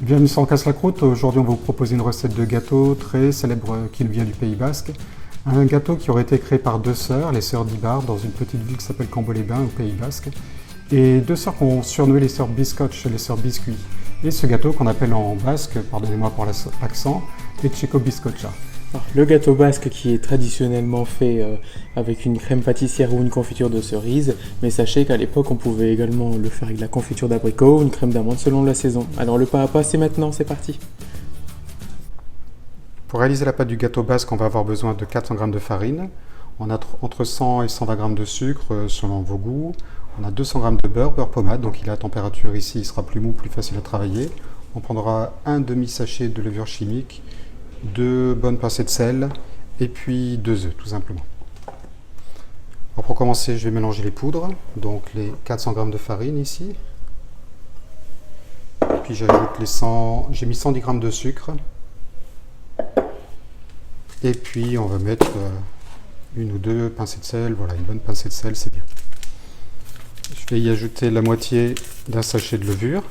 Bienvenue sur On casse la croûte. Aujourd'hui, on va vous proposer une recette de gâteau très célèbre qui nous vient du Pays Basque. Un gâteau qui aurait été créé par deux sœurs, les sœurs d'Ibar, dans une petite ville qui s'appelle Cambo-les-Bains, au Pays Basque. Et deux sœurs qu'on surnommait les sœurs Biscotch, les sœurs biscuits. Et ce gâteau qu'on appelle en basque, pardonnez-moi pour l'accent, les Checo Biscocha. Le gâteau basque qui est traditionnellement fait avec une crème pâtissière ou une confiture de cerise, mais sachez qu'à l'époque on pouvait également le faire avec de la confiture d'abricot ou une crème d'amande selon la saison. Alors le pas à pas c'est maintenant, c'est parti. Pour réaliser la pâte du gâteau basque, on va avoir besoin de 400 g de farine. On a entre 100 et 120 g de sucre selon vos goûts. On a 200 g de beurre pommade, donc il est à température ici, il sera plus mou, plus facile à travailler. On prendra un demi-sachet de levure chimique, 2 bonnes pincées de sel et puis 2 œufs tout simplement. Alors pour commencer, je vais mélanger les poudres, donc les 400 g de farine ici. Puis j'ajoute j'ai mis 110 g de sucre. Et puis on va mettre une ou deux pincées de sel, voilà, une bonne pincée de sel, c'est bien. Je vais y ajouter la moitié d'un sachet de levure.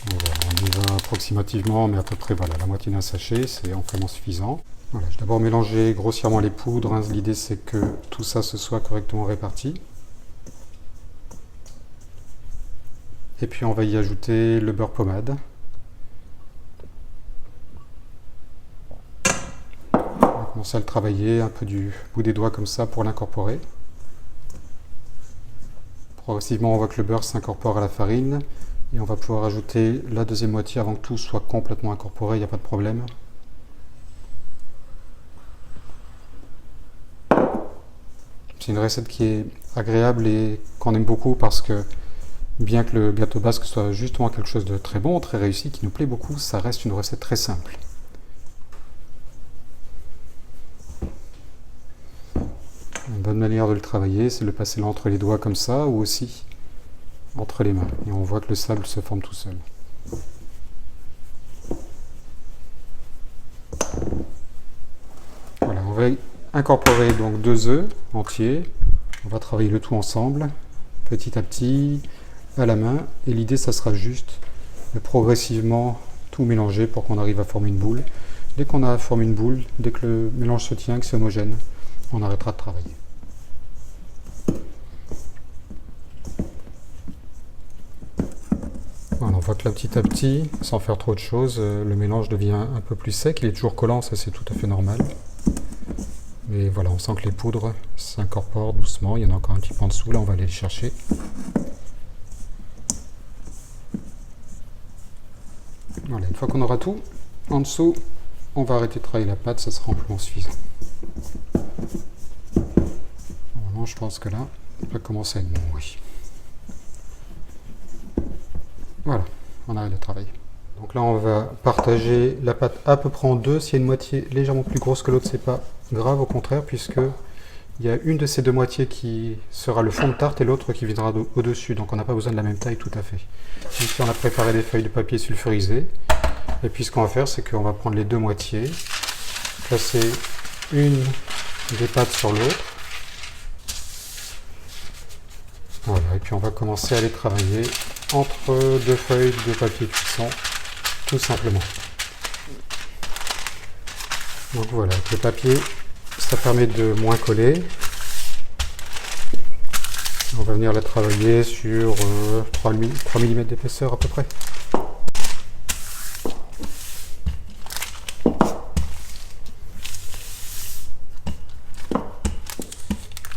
On y va approximativement, mais à peu près voilà, la moitié d'un sachet, c'est amplement suffisant. Voilà, je vais d'abord mélanger grossièrement les poudres, hein. L'idée c'est que tout ça se soit correctement réparti. Et puis on va y ajouter le beurre pommade. On va commencer à le travailler un peu du bout des doigts comme ça pour l'incorporer. Progressivement, on voit que le beurre s'incorpore à la farine. Et on va pouvoir ajouter la deuxième moitié avant que tout soit complètement incorporé, il n'y a pas de problème. C'est une recette qui est agréable et qu'on aime beaucoup parce que bien que le gâteau basque soit justement quelque chose de très bon, très réussi, qui nous plaît beaucoup, ça reste une recette très simple. Une bonne manière de le travailler, c'est de le passer là entre les doigts comme ça ou aussi entre les mains, et on voit que le sable se forme tout seul. Voilà, on va incorporer donc 2 œufs entiers. On va travailler le tout ensemble, petit à petit, à la main, et l'idée ça sera juste de progressivement tout mélanger pour qu'on arrive à former une boule. Dès qu'on a formé une boule, dès que le mélange se tient, que c'est homogène, on arrêtera de travailler. Voilà, on voit que là, petit à petit, sans faire trop de choses, le mélange devient un peu plus sec. Il est toujours collant, ça c'est tout à fait normal. Mais voilà, on sent que les poudres s'incorporent doucement. Il y en a encore un petit peu en dessous, là on va aller les chercher. Voilà, une fois qu'on aura tout en dessous, on va arrêter de travailler la pâte, ça sera amplement suffisant. Normalement, je pense que là, ça va commencer à être bon, oui. Voilà, on arrête de travailler. Donc là, on va partager la pâte à peu près en deux. S'il y a une moitié légèrement plus grosse que l'autre, c'est pas grave, au contraire, puisque il y a une de ces deux moitiés qui sera le fond de tarte et l'autre qui viendra au-dessus. Donc on n'a pas besoin de la même taille tout à fait. Ici, on a préparé des feuilles de papier sulfurisé. Et puis ce qu'on va faire, c'est qu'on va prendre les deux moitiés, placer une des pâtes sur l'autre. Voilà, et puis on va commencer à les travailler entre deux feuilles de papier cuisson, tout simplement. Donc voilà, avec le papier, ça permet de moins coller. On va venir la travailler sur 3 mm d'épaisseur à peu près.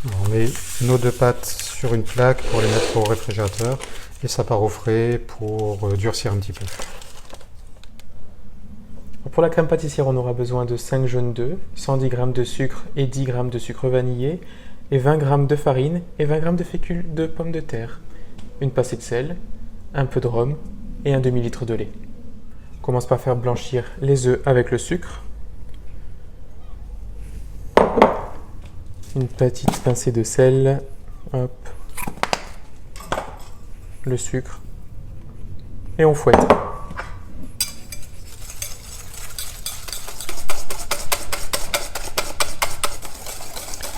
On met nos deux pâtes sur une plaque pour les mettre au réfrigérateur. Et ça part au frais pour durcir un petit peu. Pour la crème pâtissière, on aura besoin de 5 jaunes d'œufs, 110 g de sucre et 10 g de sucre vanillé, et 20 g de farine et 20 g de fécule de pommes de terre, une pincée de sel, un peu de rhum et un demi-litre de lait. On commence par faire blanchir les œufs avec le sucre, une petite pincée de sel, hop, le sucre, et on fouette.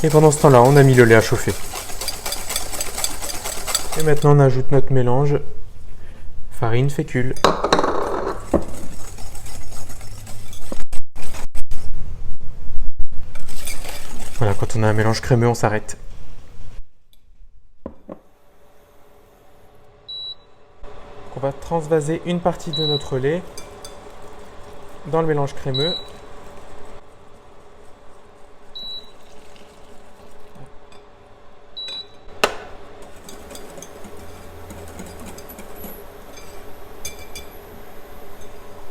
Et pendant ce temps-là, on a mis le lait à chauffer. Et maintenant, on ajoute notre mélange farine, fécule. Voilà, quand on a un mélange crémeux, on s'arrête. On va transvaser une partie de notre lait dans le mélange crémeux.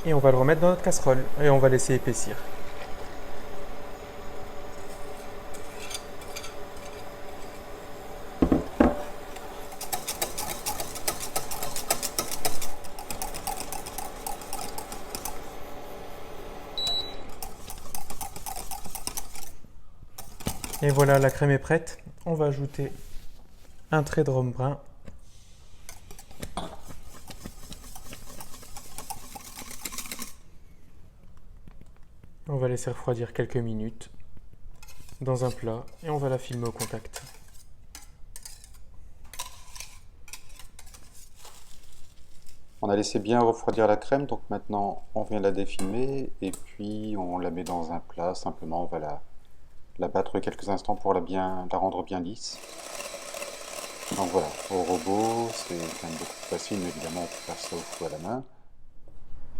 Et on va le remettre dans notre casserole et on va laisser épaissir. Et voilà, la crème est prête. On va ajouter un trait de rhum brun. On va laisser refroidir quelques minutes dans un plat et on va la filmer au contact. On a laissé bien refroidir la crème, donc maintenant on vient la défilmer et puis on la met dans un plat. Simplement, on va la battre quelques instants pour la rendre bien lisse. Donc voilà, au robot, c'est quand même beaucoup plus facile, mais évidemment on peut faire ça au fou à la main.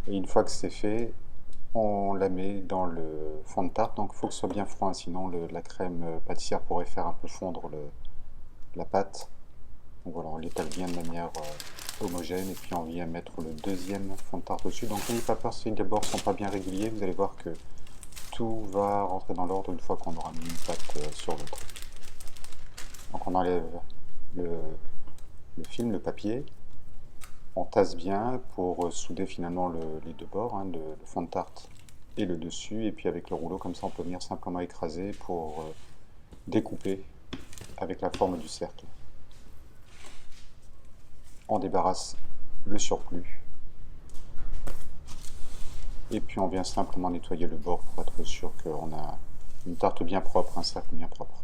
Et une fois que c'est fait, on la met dans le fond de tarte, donc il faut que ce soit bien froid, hein, sinon la crème pâtissière pourrait faire un peu fondre la pâte. Donc voilà, on l'étale bien de manière homogène et puis on vient mettre le deuxième fond de tarte dessus. Donc n'ayez pas peur si les bords ne sont pas bien réguliers, vous allez voir que tout va rentrer dans l'ordre une fois qu'on aura mis une pâte sur l'autre. Donc on enlève le film, le papier, on tasse bien pour souder finalement les deux bords, hein, le fond de tarte et le dessus, et puis avec le rouleau comme ça on peut venir simplement écraser pour découper avec la forme du cercle. On débarrasse le surplus et puis on vient simplement nettoyer le bord pour être sûr qu'on a une tarte bien propre, un cercle bien propre.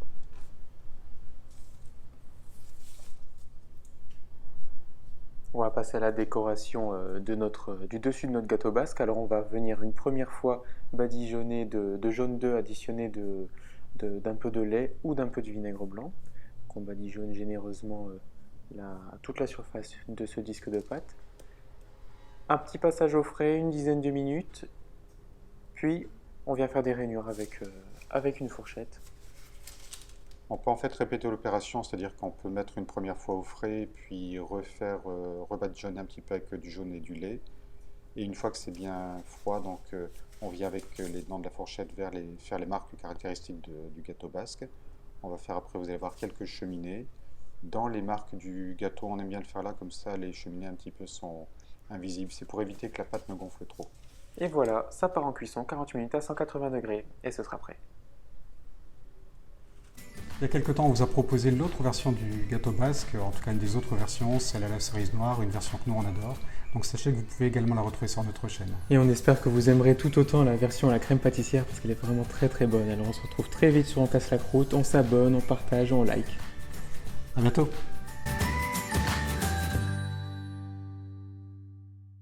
On va passer à la décoration du dessus de notre gâteau basque. Alors on va venir une première fois badigeonner de jaune d'œuf additionné d'un peu de lait ou d'un peu de vinaigre blanc. On badigeonne généreusement toute la surface de ce disque de pâte. Un petit passage au frais, une dizaine de minutes, puis on vient faire des rainures avec une fourchette. On peut en fait répéter l'opération, c'est-à-dire qu'on peut mettre une première fois au frais, puis rebadigeonner un petit peu avec du jaune et du lait. Et une fois que c'est bien froid, donc on vient avec les dents de la fourchette faire les marques caractéristiques du gâteau basque. On va faire après, vous allez voir, quelques cheminées. Dans les marques du gâteau, on aime bien le faire là, comme ça les cheminées un petit peu sont invisibles. C'est pour éviter que la pâte ne gonfle trop. Et voilà, ça part en cuisson, 40 minutes à 180 degrés, et ce sera prêt. Il y a quelques temps, on vous a proposé l'autre version du gâteau basque, en tout cas une des autres versions, celle à la cerise noire, une version que nous on adore. Donc sachez que vous pouvez également la retrouver sur notre chaîne. Et on espère que vous aimerez tout autant la version à la crème pâtissière parce qu'elle est vraiment très très bonne. Alors on se retrouve très vite sur On casse la croûte, on s'abonne, on partage, on like. À bientôt.